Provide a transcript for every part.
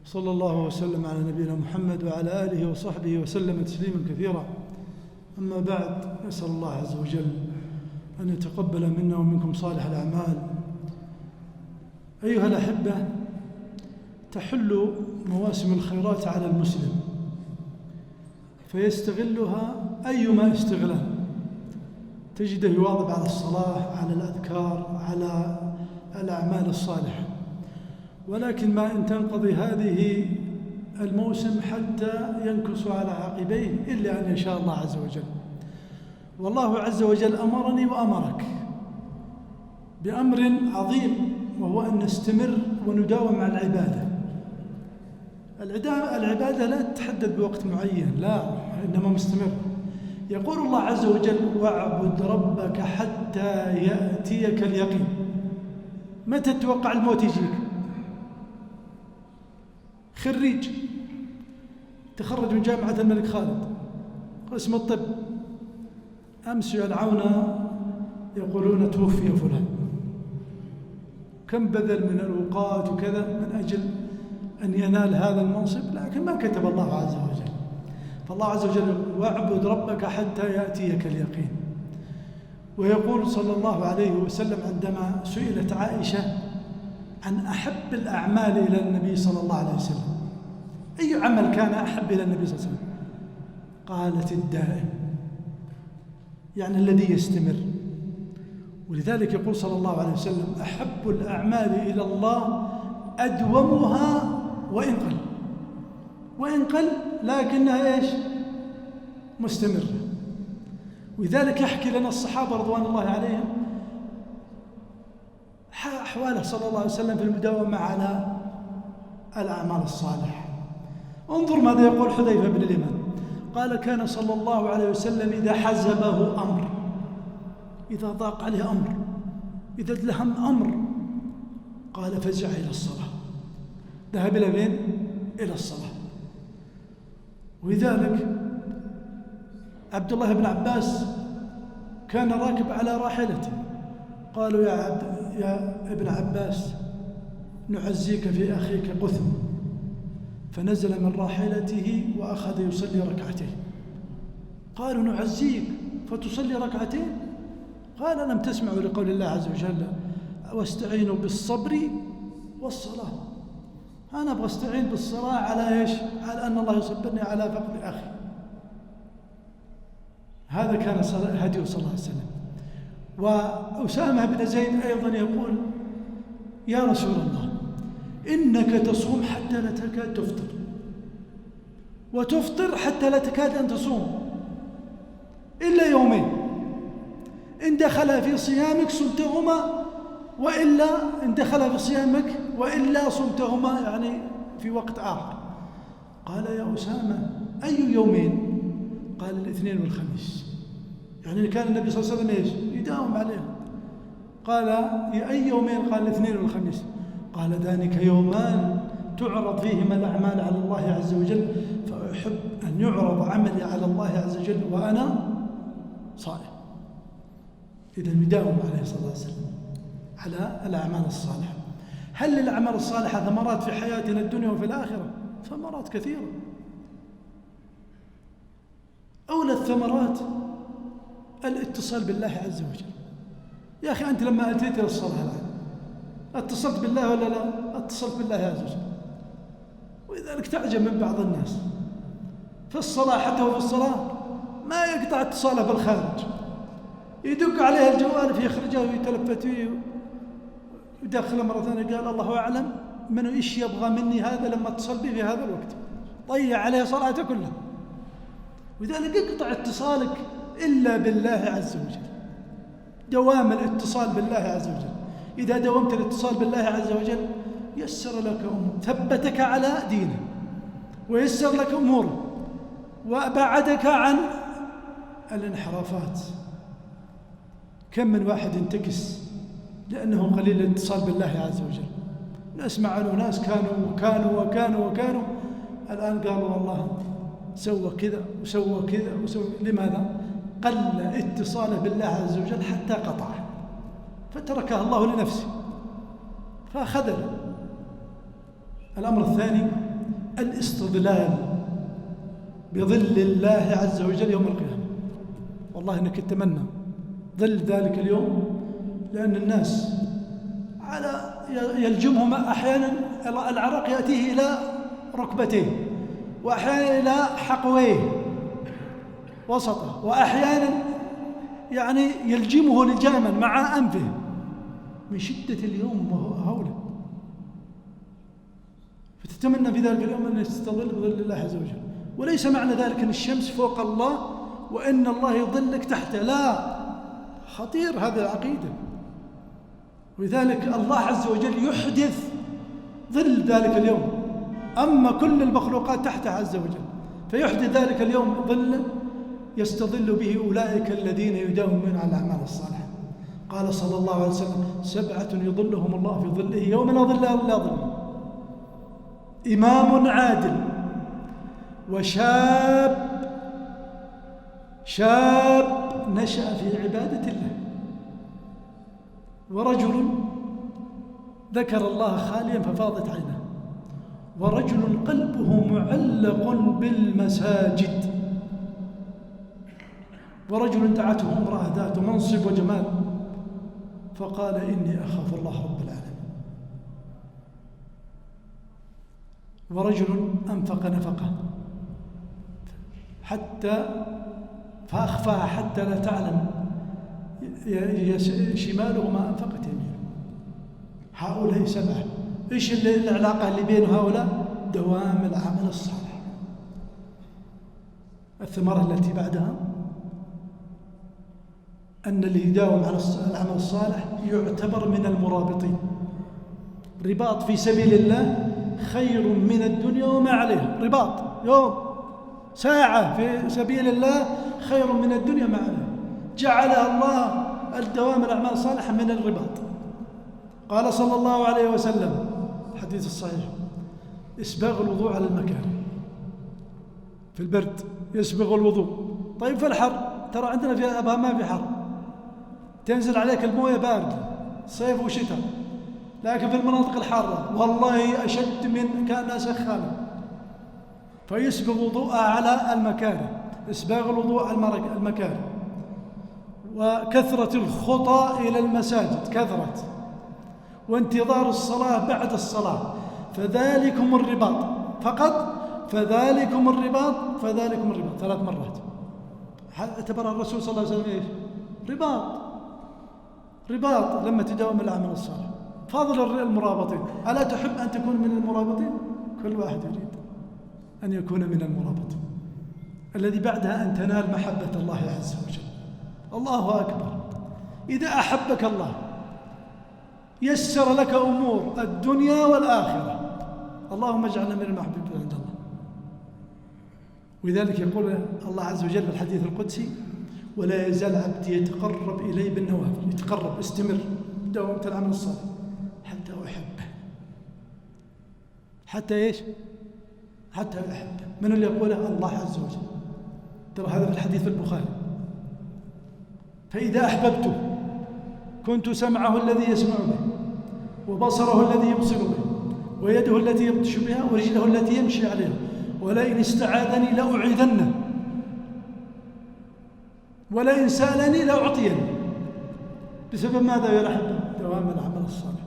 صلى الله وسلم على نبينا محمد وعلى آله وصحبه وسلم تسليما كثيرا. أما بعد، نسأل الله عز وجل أن يتقبل منا ومنكم صالح الأعمال. أيها الأحبة، تحل مواسم الخيرات على المسلم فيستغلها أيما استغلال. تجده يواظب على الصلاة، على الأذكار، على الأعمال الصالحة، ولكن ما إن تنقضي هذه الموسم حتى ينكس على عقبيه إلا أن يشاء الله عز وجل. والله عز وجل أمرني وأمرك بأمر عظيم، وهو أن نستمر ونداوم على العبادة. العبادة لا تتحدد بوقت معين، لا، إنما مستمر. يقول الله عز وجل: واعبد ربك حتى يأتيك اليقين. متى تتوقع الموت يجيك؟ خريج تخرج من جامعة الملك خالد قسم الطب، أمس يلعون يقولون توفي فلان، كم بذل من الأوقات وكذا من أجل أن ينال هذا المنصب، لكن ما كتب الله عز وجل. فالله عز وجل: واعبد ربك حتى يأتيك اليقين. ويقول صلى الله عليه وسلم عندما سئلت عائشة عن أحب الأعمال إلى النبي صلى الله عليه وسلم: أي عمل كان أحب إلى النبي صلى الله عليه وسلم؟ قالت: الدائم، يعني الذي يستمر. ولذلك يقول صلى الله عليه وسلم: أحب الأعمال إلى الله أدومها وإن قل لكنها إيش؟ مستمرة. ولذلك يحكي لنا الصحابة رضوان الله عليهم أحواله صلى الله عليه وسلم في المداومة على الأعمال الصالحة. انظر ماذا يقول حذيفة بن اليمان، قال: كان صلى الله عليه وسلم إذا حزبه أمر، إذا ضاق عليه أمر، إذا ادلهم أمر، قال: فزع إلى الصلاة. ذهب إلى وين؟ إلى الصلاة. ولذلك عبد الله بن عباس كان راكب على راحلته، قالوا: يا ابن عباس، نعزيك في أخيك قثم. فنزل من راحلته وأخذ يصلي ركعتين. قالوا: نعزيك فتصلي ركعتين؟ قال: لم تسمعوا لقول الله عز وجل: واستعينوا بالصبر والصلاة؟ أنا أبغى أستعين بالصلاة على إيش؟ على أن الله يصبرني على فقد أخي. هذا كان هديه صلى الله عليه وسلم. وأسامة بن زيد أيضا يقول: يا رسول الله، إنك تصوم حتى لا تكاد تفطر، وتفطر حتى لا تكاد أن تصوم إلا يومين، إن دخل في صيامك صمتهما، وإلا إن دخل في صيامك وإلا صمتهما، يعني في وقت آخر. قال: يا أسامة، أي يومين؟ قال: الاثنين والخميس. يعني كان النبي صلى الله عليه وسلم إيش؟ يداوم عليهم. قال: يا أي يومين؟ قال: الاثنين والخميس. قال: ذلك يومان تعرض فيهما الأعمال على الله عز وجل، فأحب أن يعرض عملي على الله عز وجل وأنا صائم. إذا يداوم عليه صلى الله عليه وسلم على الأعمال الصالحة. هل للأعمال الصالحة ثمرات في حياتنا الدنيا وفي الآخرة؟ ثمرات كثيرة. أولى الثمرات الاتصال بالله عز وجل. يا أخي، أنت لما أتيت إلى الصلاة الآن اتصلت بالله ولا لا؟ اتصلت بالله عز وجل. ولذلك تعجب من بعض الناس في الصلاة، حتى هو في الصلاة ما يقطع اتصاله بالخارج، يدق عليه الجوال فيخرجه ويتلفت فيه ويدخله مرة ثانية. قال: الله أعلم من إيش يبغى مني هذا لما اتصل به في هذا الوقت، ضيع عليه صلاته كلها. ولذلك اقطع اتصالك إلا بالله عز وجل. دوام الاتصال بالله عز وجل. إذا دومت الاتصال بالله عز وجل يسر لك أمور، ثبتك على دينه، ويسر لك أموره، وأبعدك عن الانحرافات. كم من واحد ينتكس لأنه قليل الاتصال بالله عز وجل. نسمع عنه ناس كانوا الآن قالوا والله سوى كذا وسوى كذا وسوى. لماذا؟ قل اتصاله بالله عز وجل حتى قطعه، فتركه الله لنفسه فأخذله. الأمر الثاني الاستظلال بظل الله عز وجل يوم القيامة. والله إنك تتمنى ظل ذلك اليوم، لأن الناس يلجمهم أحيانا العرق يأتيه إلى ركبتيه، وأحيانا إلى حقويه وسطه، وأحيانا يعني يلجمه لجاما مع أنفه من شدة اليوم هوله. فتتمنى في ذلك اليوم أن يستظل بظل الله عز وجل. وليس معنى ذلك أن الشمس فوق الله وإن الله يظلك تحته، لا، خطير هذه العقيدة. ولذلك الله عز وجل يحدث ظل ذلك اليوم، أما كل المخلوقات تحته عز وجل، فيحدث ذلك اليوم ظل يستظل به أولئك الذين يداومون على الأعمال الصالحة. قال صلى الله عليه وسلم: 7 يظلهم الله في ظله يوم لا ظل إلا ظله: إمام عادل، وشاب نشأ في عبادة الله، ورجل ذكر الله خاليا ففاضت عينه، ورجل قلبه معلق بالمساجد، ورجل دعته امرأة ذات منصب وجمال فقال: إني أخاف الله رب العالمين، ورجل أنفق نفقه فأخفاها حتى لا تعلم شماله ما أنفقت يمينه. هؤلاء 7. إيش العلاقة اللي بين هؤلاء؟ دوام العمل الصالح. الثمرة التي بعدها أن اللي يداوم على العمل الصالح يعتبر من المرابطين. رباط في سبيل الله خير من الدنيا وما عليها. رباط يوم ساعة في سبيل الله خير من الدنيا ما عليها. جعلها الله الدوام الأعمال الصالحة من الرباط. قال صلى الله عليه وسلم الحديث الصحيح: إسباغ الوضوء على المكاره. في البرد يسبغ الوضوء. طيب في الحر، ترى عندنا في أبها ما في حر، تنزل عليك الموية باردة صيف وشتاء، لكن في المناطق الحارة والله أشد من كأنها سخانة. فيسبغ وضوء على المكاره، إسباغ الوضوء على المكاره. وكثرة الخطى إلى المساجد، كثرة، وانتظار الصلاة بعد الصلاة. فذلكم الرباط فقط، فذلكم الرباط 3 مرات. اعتبرها الرسول صلى الله عليه وسلم إيش؟ رباط لما تداوم العمل الصالح. فاضل المرابطين. ألا تحب أن تكون من المرابطين؟ كل واحد يريد أن يكون من المرابطين. الذي بعدها أن تنال محبة الله عز وجل. الله أكبر. إذا أحبك الله يسر لك أمور الدنيا والآخرة. اللهم اجعلنا من المحبوبين عند الله. ولذلك يقول الله عز وجل في الحديث القدسي: ولا يزال عبدي يتقرب إلي بالنوافل. يتقرب، استمر، دوام العمل الصالح حتى أحبه. حتى إيش؟ حتى أحبه. من اللي يقوله؟ الله عز وجل. ترى هذا في الحديث في البخاري: فإذا أحببته كنت سمعه الذي يسمع به، وبصره الذي يبصر به، ويده التي يبطش بها، ورجله التي يمشي عليها، ولئن استعاذني لأعيذنه، ولئن سألني لأعطينه. بسبب ماذا يا أحبة؟ دوام العمل الصالح.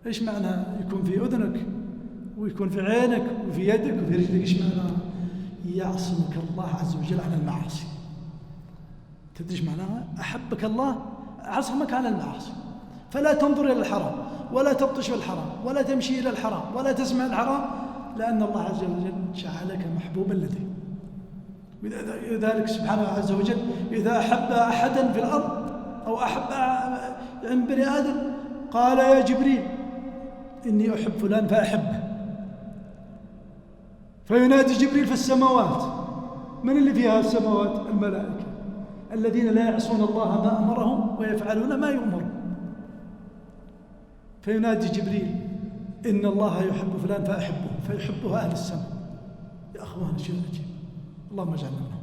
إيش معنى يكون في أذنك ويكون في عينك وفي يدك وفي رجلك؟ إيش معنى؟ يعصمك الله عز وجل عن المعاصي. تدري إيش معناها؟ أحبك الله عصمك عن المعاصي، فلا تنظر إلى الحرام، ولا تبطش بالحرام، ولا تمشي إلى الحرام، ولا تسمع الحرام، لأن الله عز وجل جعلك محبوبا لديه. لذلك سبحانه عز وجل إذا أحب أحدا في الأرض أو أحب عند بني آدم قال: يا جبريل إني أحب فلان فأحبه. فينادي جبريل في السماوات. من اللي فيها السماوات؟ الملائكة الذين لا يعصون الله ما أمرهم ويفعلون ما يؤمرون. فينادي جبريل: إن الله يحب فلان فأحبه، فيحبه أهل السماء. يا أخوان شيء عجيب. اللهم اجعلنا منهم.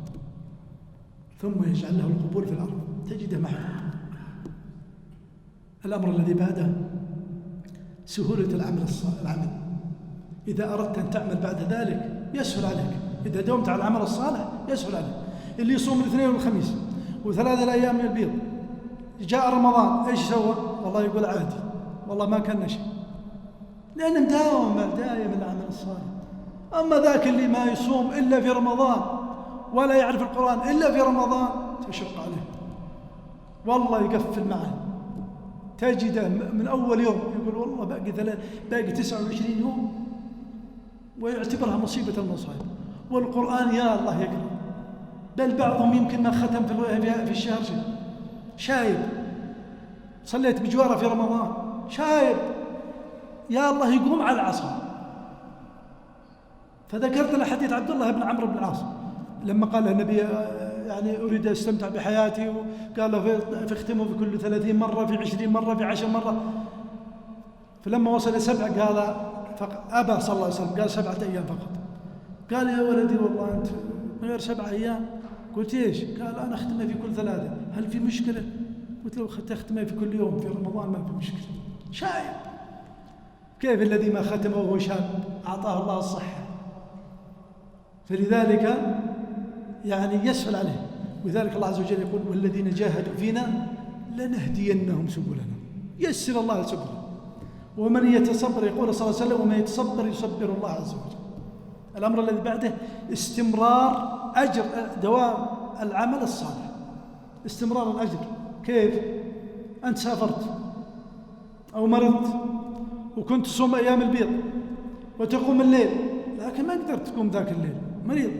ثم يجعل له القبول في الأرض، تجده محبوب. الأمر الذي بعده سهولة العمل. إذا أردت أن تعمل بعد ذلك يسهل عليك، إذا دمت على العمل الصالح يسهل عليك. اللي يصوم الاثنين والخميس وثلاثة الأيام من البيض، جاء رمضان إيش سوى؟ والله يقول عادي، والله ما كان شيء، لأنه دائم العمل الصالح. أما ذاك اللي ما يصوم إلا في رمضان ولا يعرف القرآن إلا في رمضان تشق عليه، والله يقفل معه، تجده من أول يوم يقول والله باقي 29 يوم، ويعتبرها مصيبة المصائب. والقرآن يا الله يقرأ، بل بعضهم يمكن ما ختم في الشهر شايب، صليت بجواره في رمضان شايب، يا الله يقوم على العصر. فذكرت له حديث عبد الله بن عمرو بن العاص لما قال النبي يعني أريد أستمتع بحياتي، وقال له في اختمه في كل 30 مرة، في 20 مرة، في 10 مرة. فلما وصل 7 قال أبى صلى الله عليه وسلم، قال 7 أيام فقط. قال يا ولدي والله أنت من غير 7 أيام. قلت إيش؟ قال أنا أختمها في كل 3، هل في مشكلة؟ قلت له تختمها في كل يوم في رمضان ما في مشكلة. شايب كيف الذي ما ختمه وهو شاب أعطاه الله الصحة؟ فلذلك يعني يسهل عليه. ولذلك الله عز وجل يقول والذين جاهدوا فينا لنهدينهم سبلنا، يسر الله سبله. ومن يتصبر، يقول صلى الله عليه وسلم ومن يتصبر يصبر الله عز وجل. الأمر الذي بعده استمرار أجر، دوام العمل الصالح، استمرار الأجر. كيف؟ أنت سافرت أو مرضت وكنت تصوم أيام البيض وتقوم الليل، لكن ما قدرت تقوم ذاك الليل، مريض،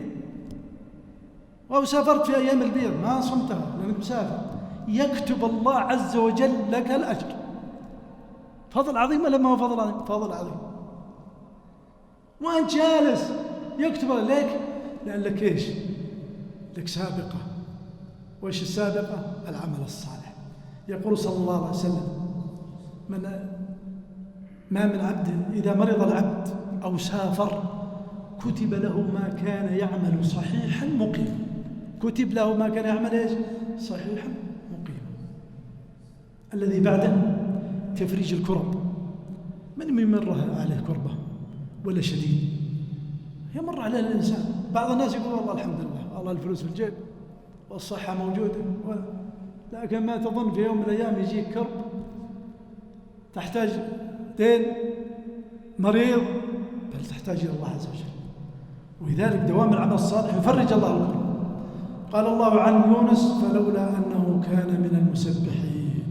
أو سافرت في أيام البيض ما صمتها لأنك مسافر، يكتب الله عز وجل لك الأجر. فضل عظيم ولا ما هو فضل عظيم؟ فضل عظيم. وأنت جالس يكتب لك، لأن لك إيش؟ لك سابقة. وإيش السابقة؟ العمل الصالح. يقول صلى الله عليه وسلم ما من عبد إذا مرض العبد أو سافر كتب له ما كان يعمل صحيحا مقيما. كتب له ما كان يعمل إيش؟ صحيحا مقيما. الذي بعده تفريج الكرب. من يمر عليه كربة ولا شديد يمر عليه الإنسان. بعض الناس يقول والله الحمد لله، الله الفلوس في الجيب والصحة موجودة، لكن ما تظن في يوم من الأيام يجيك كرب، تحتاج دين، مريض، بل تحتاج إلى الله عز وجل. ولذلك دوام العمل الصالح يفرج الله الكرب. قال الله عن يونس فلولا أنه كان من المسبحين.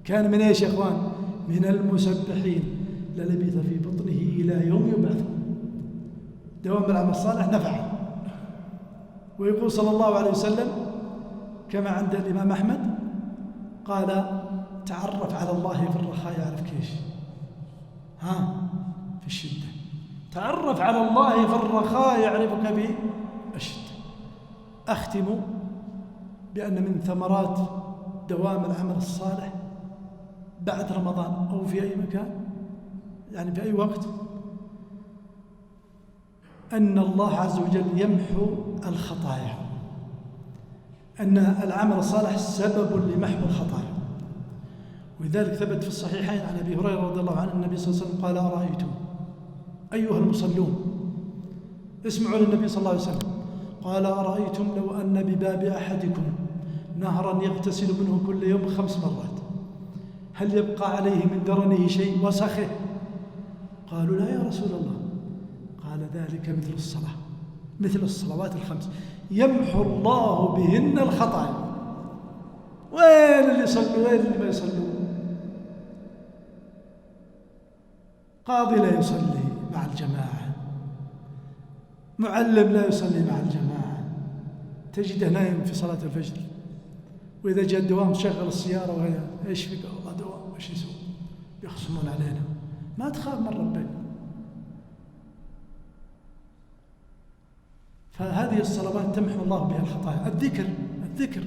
كان من إيش يا إخوان؟ من المسبحين للبث في بطنه إلى يوم يبعث. دوام العمل الصالح نفعه. ويقول صلى الله عليه وسلم كما عند الإمام أحمد قال تعرف على الله في الرخاء يعرفك إيش؟ في الشدة. تعرف على الله في الرخاء يعرفك في الشدة. أختم بأن من ثمرات دوام العمل الصالح بعد رمضان أو في أي مكان، يعني في أي وقت، أن الله عز وجل يمحو الخطايا، أن العمل الصالح سبب لمحو الخطايا. ولذلك ثبت في الصحيحين عن أبي هريرة رضي الله عنه النبي صلى الله عليه وسلم قال أرأيتم أيها المصلون، اسمعوا للنبي صلى الله عليه وسلم، قال أرأيتم لو أن بباب أحدكم نهرا يغتسل منه كل يوم 5 مرات، هل يبقى عليه من درنه شيء وسخه؟ قالوا لا يا رسول الله. قال ذلك مثل الصلاة، مثل الصلوات ال5 يمحو الله بهن الخطايا. وين اللي يصلوا وين اللي ما يصلوا؟ قاضي لا يصلي مع الجماعة، معلم لا يصلي مع الجماعة، تجده نايم في صلاة الفجر، وإذا جاء الدوام تشغل السيارة وهي إيش فيك والله دوام، إيش يسوي؟ يخصمون علينا. ما تخاف من ربك. فهذه الصلوات تمحو الله بها الخطايا. الذكر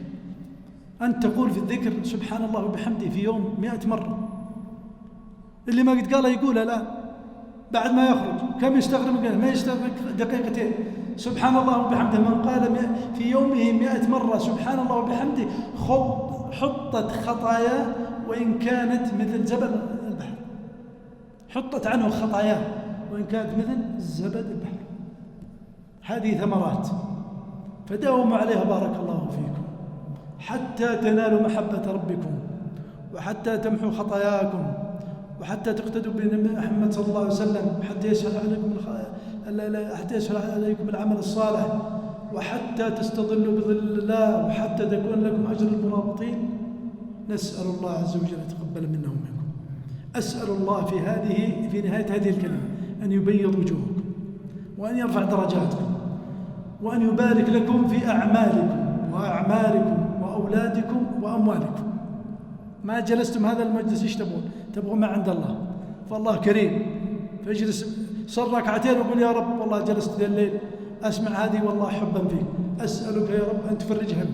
أن تقول في الذكر سبحان الله وبحمده في يوم 100 مرة. اللي ما قد قالها يقولها لا بعد ما يخرج. كم يستغرق؟ ما يستغرق دقيقتين. سبحان الله وبحمده من قال في يومه 100 مرة سبحان الله وبحمده حطت خطاياه وإن كانت مثل جبل البحر. حطت عنه خطاياه وإن كانت مثل زبد البحر. هذه ثمرات، فداوموا عليها بارك الله فيكم حتى تنالوا محبة ربكم، وحتى تمحوا خطاياكم، وحتى تقتدوا بمحمد صلى الله عليه وسلم، حتى يسهل عليكم العمل الصالح، وحتى تستظلوا بظل الله، وحتى تكون لكم أجر المرابطين. نسأل الله عز وجل يتقبل منا ومنكم. أسأل الله في نهاية هذه الكلمة أن يبيض وجوهكم، وأن يرفع درجاتكم، وأن يبارك لكم في أعمالكم وأعمالكم وأولادكم وأموالكم. ما جلستم هذا المجلس إيش تبغون؟ تبغون ما عند الله، فالله كريم، فاجلس صل ركعتين وقل يا رب والله جلست الليل أسمع هذه والله حبا فيك، أسألك يا رب أن تفرج هم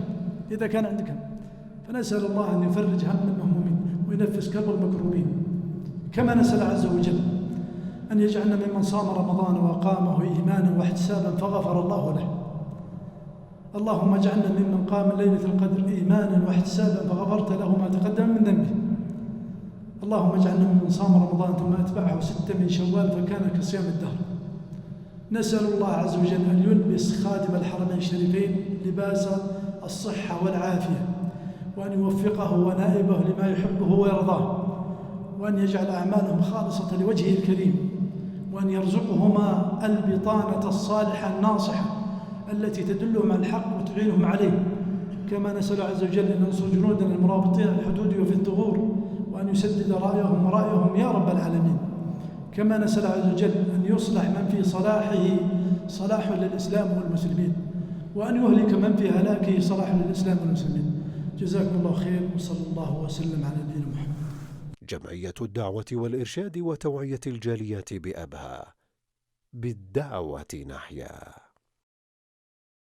إذا كان عندك هم، فنسأل الله أن يفرج هم المهمومين وينفس كرب المكروبين. كما نسأل عز وجل أن يجعلنا ممن صام رمضان وقامه إيمانا واحتسابا فغفر الله له. اللهم اجعلنا ممن قام ليلة القدر إيمانا واحتسابا فغفرت له ما تقدم من ذنبه. اللهم اجعلنا ممن صام رمضان ثم أتبعه 6 من شوال فكان كصيام الدهر. نسأل الله عز وجل أن يلبس خادم الحرمين الشريفين لباس الصحة والعافية، وأن يوفقه ونائبه لما يحبه ويرضاه، وأن يجعل أعمالهم خالصة لوجهه الكريم، وأن يرزقهما البطانة الصالحة الناصحة التي تدلهم على الحق وتعينهم عليه. كما نسأل عز وجل أن ينصر جنودنا المرابطين على الحدود وفي الثغور، وأن يسدد رأيهم يا رب العالمين. كما نسأل عز وجل أن يصلح من في صلاحه صلاح للإسلام والمسلمين، وأن يهلك من في هلاكه صلاح للإسلام والمسلمين. جزاكم الله خير، وصلى الله وسلم على نبينا محمد. جمعية الدعوة والإرشاد وتوعية الجاليات بأبها، بالدعوة نحيا.